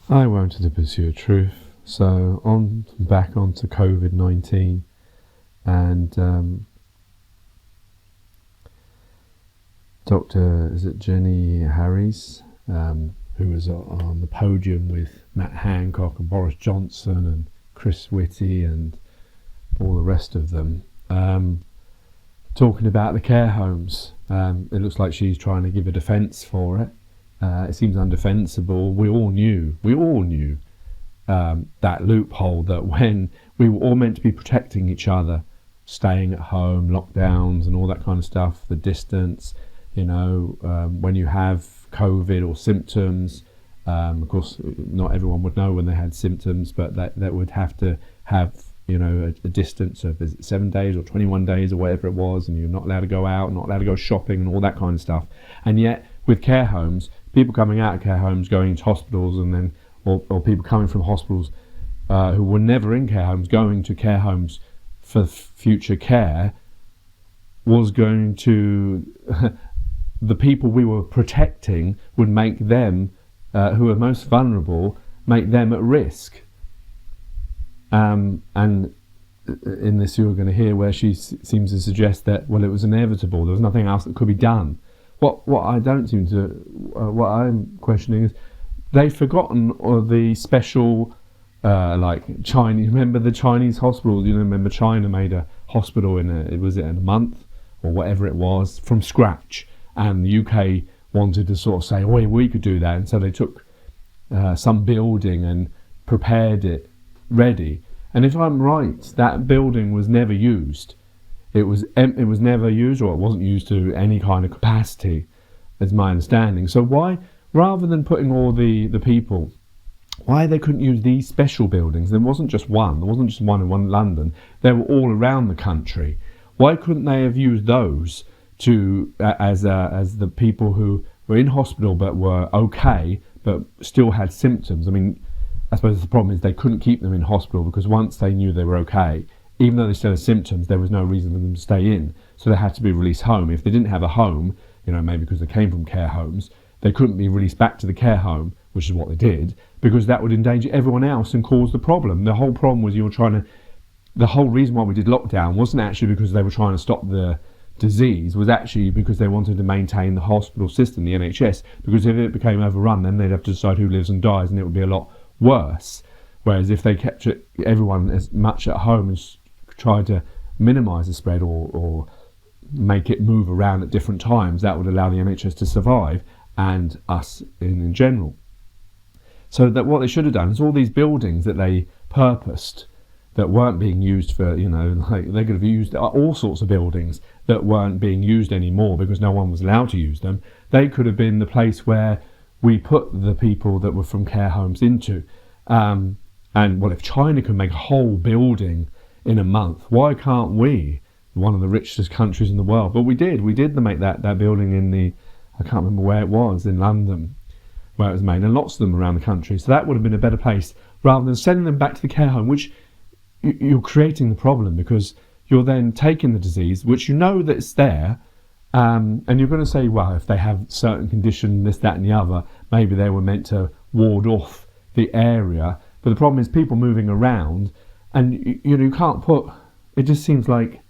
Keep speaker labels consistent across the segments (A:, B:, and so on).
A: I wanted to pursue truth, so back onto Covid-19, and Dr. Jenny Harries, who was on the podium with Matt Hancock and Boris Johnson and Chris Whitty and all the rest of them, talking about the care homes. It looks like she's trying to give a defence for it. It seems undefensible. We all knew that loophole, that when we were all meant to be protecting each other, staying at home, lockdowns and all that kind of stuff, the distance, when you have COVID or symptoms, of course not everyone would know when they had symptoms, but that would have to have a distance of 7 days or 21 days or whatever it was, and you're not allowed to go out, not allowed to go shopping and all that kind of stuff. And yet with care homes, people coming out of care homes going to hospitals, and then or people coming from hospitals who were never in care homes going to care homes for future care, was going to the people we were protecting would make them who are most vulnerable, make them at risk. And in this you're going to hear where she seems to suggest that, well, it was inevitable, there was nothing else that could be done. What I don't seem to, what I'm questioning is, they've forgotten the special, like Chinese. Remember the Chinese hospitals? Remember China made a hospital in a month or whatever it was from scratch, and the UK wanted to sort of say, oh, we could do that, and so they took some building and prepared it ready. And if I'm right, that building was never used. It was never used, or it wasn't used to any kind of capacity, is my understanding. So why, rather than putting all the people, why they couldn't use these special buildings? There wasn't just one. There wasn't just one in London. They were all around the country. Why couldn't they have used those to as the people who were in hospital but were okay, but still had symptoms? I mean, I suppose the problem is they couldn't keep them in hospital, because once they knew they were okay, even though they still had symptoms, there was no reason for them to stay in. So they had to be released home. If they didn't have a home, maybe because they came from care homes, they couldn't be released back to the care home, which is what they did, because that would endanger everyone else and cause the problem. The whole problem was the whole reason why we did lockdown wasn't actually because they were trying to stop the disease, was actually because they wanted to maintain the hospital system, the NHS, because if it became overrun, then they'd have to decide who lives and dies, and it would be a lot worse. Whereas if they kept everyone as much at home and tried to minimise the spread or make it move around at different times, that would allow the NHS to survive, and us in general. So that what they should have done is all these buildings that they purposed that weren't being used for, like they could have used all sorts of buildings that weren't being used anymore because no one was allowed to use them. They could have been the place where we put the people that were from care homes into. And well, if China can make a whole building in a month, why can't we? One of the richest countries in the world. But we did make that building in I can't remember where it was, in London, where it was made, and lots of them around the country. So that would have been a better place, rather than sending them back to the care home, which you're creating the problem, because you're then taking the disease, which that it's there, and you're going to say, well, if they have certain condition, this, that and the other, maybe they were meant to ward off the area. But the problem is people moving around, and you can't put, it just seems like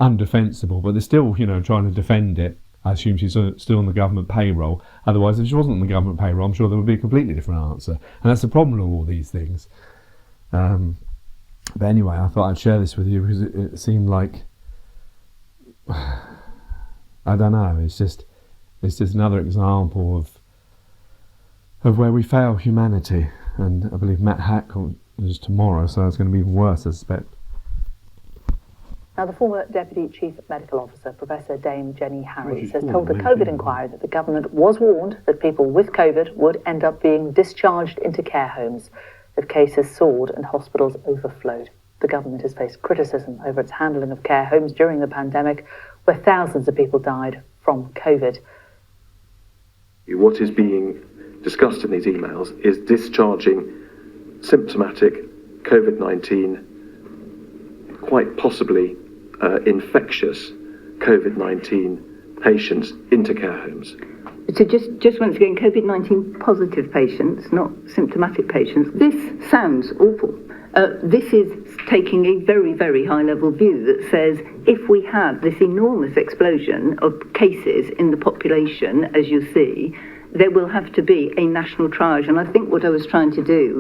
A: undefensible, but they're still trying to defend it. I assume she's still on the government payroll. Otherwise, if she wasn't on the government payroll, I'm sure there would be a completely different answer. And that's the problem with all these things. But anyway, I thought I'd share this with you because it seemed like, I don't know, it's just another example of where we fail humanity. And I believe Matt Hancock is tomorrow, so it's going to be even worse, I suspect.
B: Now, the former Deputy Chief Medical Officer, Professor Dame Jenny Harries, has told the COVID inquiry that the government was warned that people with COVID would end up being discharged into care homes if cases soared and hospitals overflowed. The government has faced criticism over its handling of care homes during the pandemic, where thousands of people died from COVID.
C: What is being discussed in these emails is discharging symptomatic COVID-19, quite possibly infectious COVID-19 patients into care homes.
D: So just once again, Covid-19 positive patients, not symptomatic patients. This sounds awful. This is taking a very, very high-level view that says if we have this enormous explosion of cases in the population, as you see, there will have to be a national triage. And I think what I was trying to do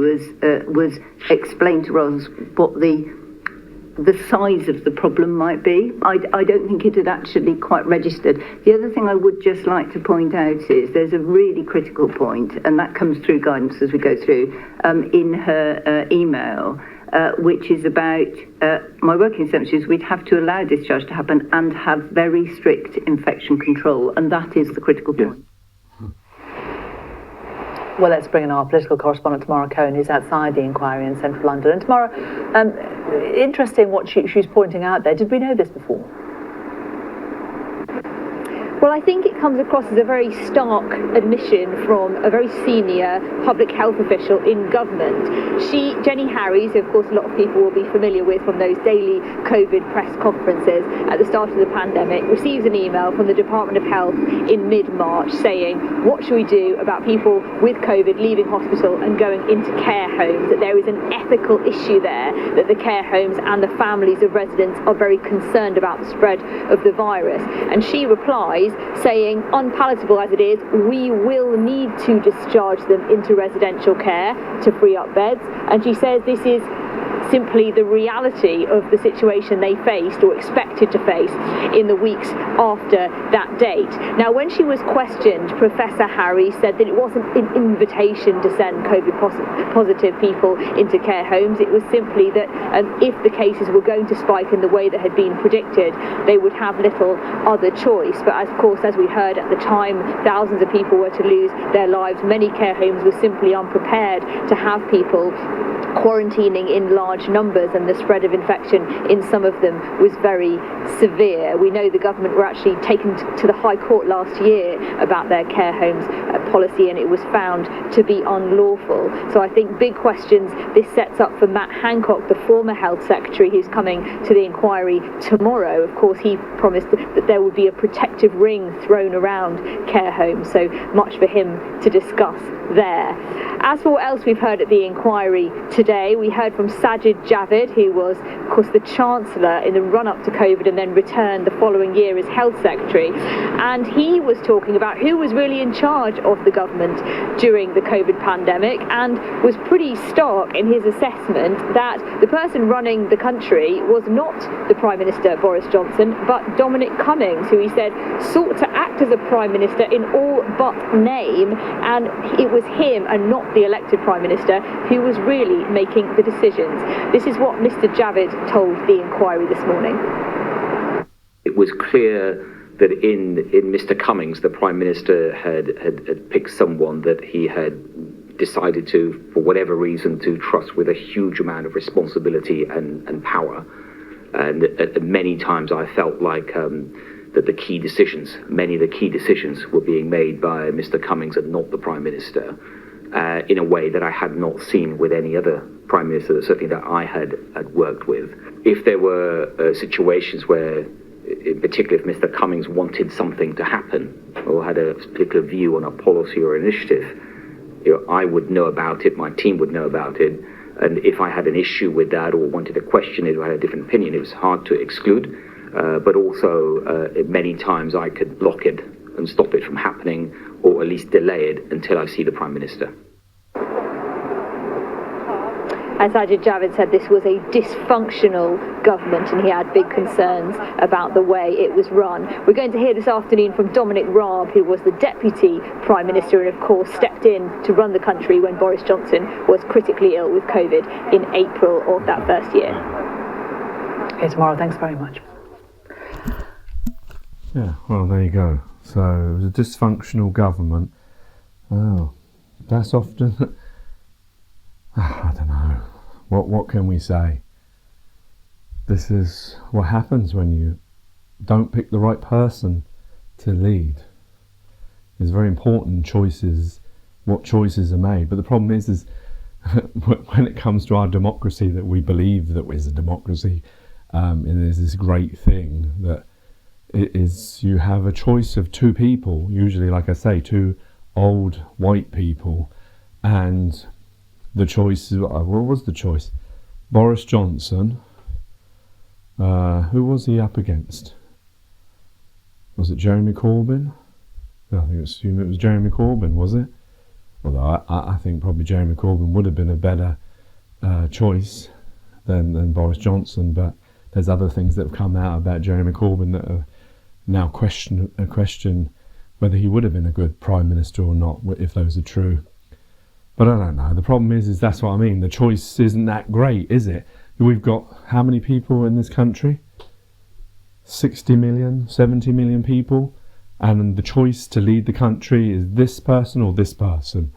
D: was explain to Ross what the size of the problem might be. I don't think it had actually quite registered. The other thing I would just like to point out is there's a really critical point, and that comes through guidance as we go through, in her email, which is about my working assumption is we'd have to allow discharge to happen and have very strict infection control, and that is the critical point.
B: Well, let's bring in our political correspondent, Tamara Cohen, who's outside the inquiry in central London. And Tamara, interesting what she's pointing out there. Did we know this before?
E: Well, I think it comes across as a very stark admission from a very senior public health official in government. Jenny Harries, who of course a lot of people will be familiar with from those daily COVID press conferences at the start of the pandemic, receives an email from the Department of Health in mid-March saying, what should we do about people with COVID leaving hospital and going into care homes, that there is an ethical issue there, that the care homes and the families of residents are very concerned about the spread of the virus. And she replies, saying, unpalatable as it is, we will need to discharge them into residential care to free up beds. And she says this is simply the reality of the situation they faced or expected to face in the weeks after that date. Now, when she was questioned, Professor Harry said that it wasn't an invitation to send COVID positive people into care homes. It was simply that if the cases were going to spike in the way that had been predicted, they would have little other choice. But of course, as we heard at the time, thousands of people were to lose their lives. Many care homes were simply unprepared to have people quarantining in large numbers, and the spread of infection in some of them was very severe. We know the government were actually taken to the High Court last year about their care homes policy, and it was found to be unlawful. So I think big questions this sets up for Matt Hancock, the former Health Secretary, who's coming to the inquiry tomorrow. Of course, he promised that there would be a protective ring thrown around care homes, so much for him to discuss there. As for what else we've heard at the inquiry today, we heard from Sajid Javid, who was, of course, the Chancellor in the run-up to COVID and then returned the following year as Health Secretary. And he was talking about who was really in charge of the government during the COVID pandemic, and was pretty stark in his assessment that the person running the country was not the Prime Minister, Boris Johnson, but Dominic Cummings, who he said sought to act as a Prime Minister in all but name, and it was him and not the elected Prime Minister who was really making the decisions. This is what Mr. Javid told the inquiry this morning.
F: It was clear that in Mr. Cummings, the Prime Minister had picked someone that he had decided to, for whatever reason, to trust with a huge amount of responsibility and power. And many times I felt like that many of the key decisions were being made by Mr. Cummings and not the Prime Minister, in a way that I had not seen with any other Prime Minister, certainly that I had worked with. If there were situations where, in particular, if Mr. Cummings wanted something to happen or had a particular view on a policy or initiative, I would know about it, my team would know about it, and if I had an issue with that or wanted to question it or had a different opinion, it was hard to exclude, but also many times I could block it and stop it from happening, or at least delay it until I see the Prime Minister.
E: And Sajid Javid said this was a dysfunctional government, and he had big concerns about the way it was run. We're going to hear this afternoon from Dominic Raab, who was the Deputy Prime Minister and of course stepped in to run the country when Boris Johnson was critically ill with COVID in April of that first year.
B: Okay, tomorrow, thanks very much.
A: Yeah, well, there you go. So it was a dysfunctional government. Oh, that's often... I don't know. What can we say? This is what happens when you don't pick the right person to lead. It's very important what choices are made. But the problem is when it comes to our democracy, that we believe that we're a democracy, and there's this great thing that is you have a choice of two people, usually, like I say, two old white people, and the choice is, what was the choice? Boris Johnson. Who was he up against? Was it Jeremy Corbyn? I think it was Jeremy Corbyn, was it? Although I think probably Jeremy Corbyn would have been a better choice than Boris Johnson, but there's other things that have come out about Jeremy Corbyn that are now question whether he would have been a good Prime Minister or not, if those are true. But I don't know. The problem is that's what I mean. The choice isn't that great, is it? We've got how many people in this country? 60 million, 70 million people. And the choice to lead the country is this person or this person.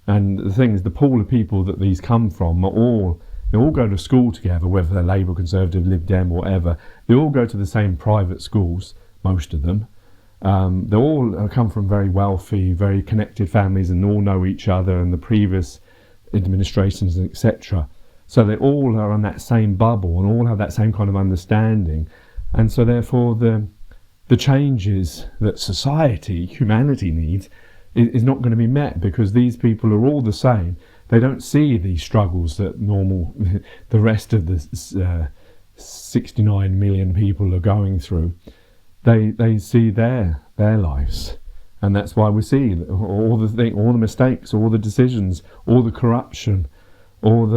A: And the thing is, the pool of people that these come from they all go to school together, whether they're Labour, Conservative, Lib Dem, whatever. They all go to the same private schools, most of them. They all come from very wealthy, very connected families, and all know each other and the previous administrations, etc. So they all are on that same bubble and all have that same kind of understanding. And so therefore the changes that humanity needs, is not going to be met, because these people are all the same. They don't see the struggles that the rest of the 69 million people are going through. They see their lives, and that's why we see all the mistakes, all the decisions, all the corruption, all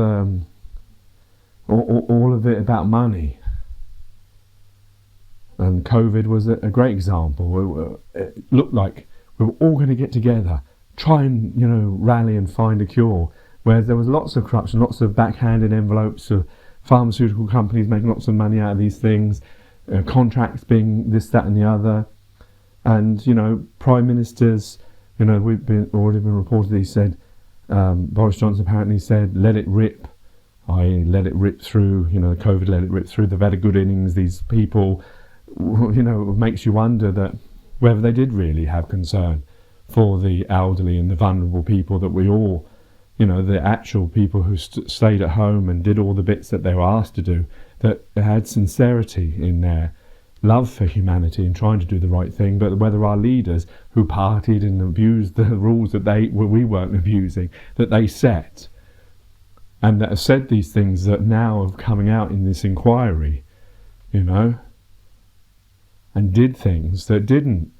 A: of it about money. And COVID was a great example. It looked like we were all going to get together, try and rally and find a cure. Whereas there was lots of corruption, lots of backhanded envelopes of pharmaceutical companies making lots of money out of these things, contracts being this, that, and the other, and prime ministers. We've already been reported. He said Boris Johnson apparently said, "Let it rip." Let it rip through. COVID let it rip through. They've had a good innings. These people. It makes you wonder that whether they did really have concern for the elderly and the vulnerable people that we all, the actual people who stayed at home and did all the bits that they were asked to do, that had sincerity in their love for humanity and trying to do the right thing, but whether our leaders who partied and abused the rules that we weren't abusing, that they set, and that have said these things that now are coming out in this inquiry, and did things that didn't,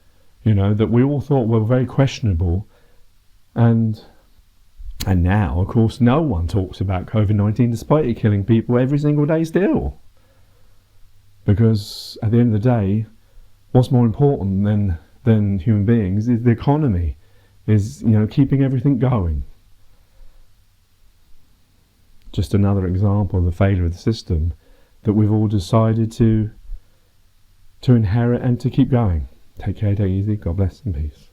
A: that we all thought were very questionable. And now, of course, no one talks about Covid-19 despite it killing people every single day still. Because at the end of the day, what's more important than human beings is the economy, is keeping everything going. Just another example of the failure of the system that we've all decided to inherit and to keep going. Take care, take it easy, God bless and peace.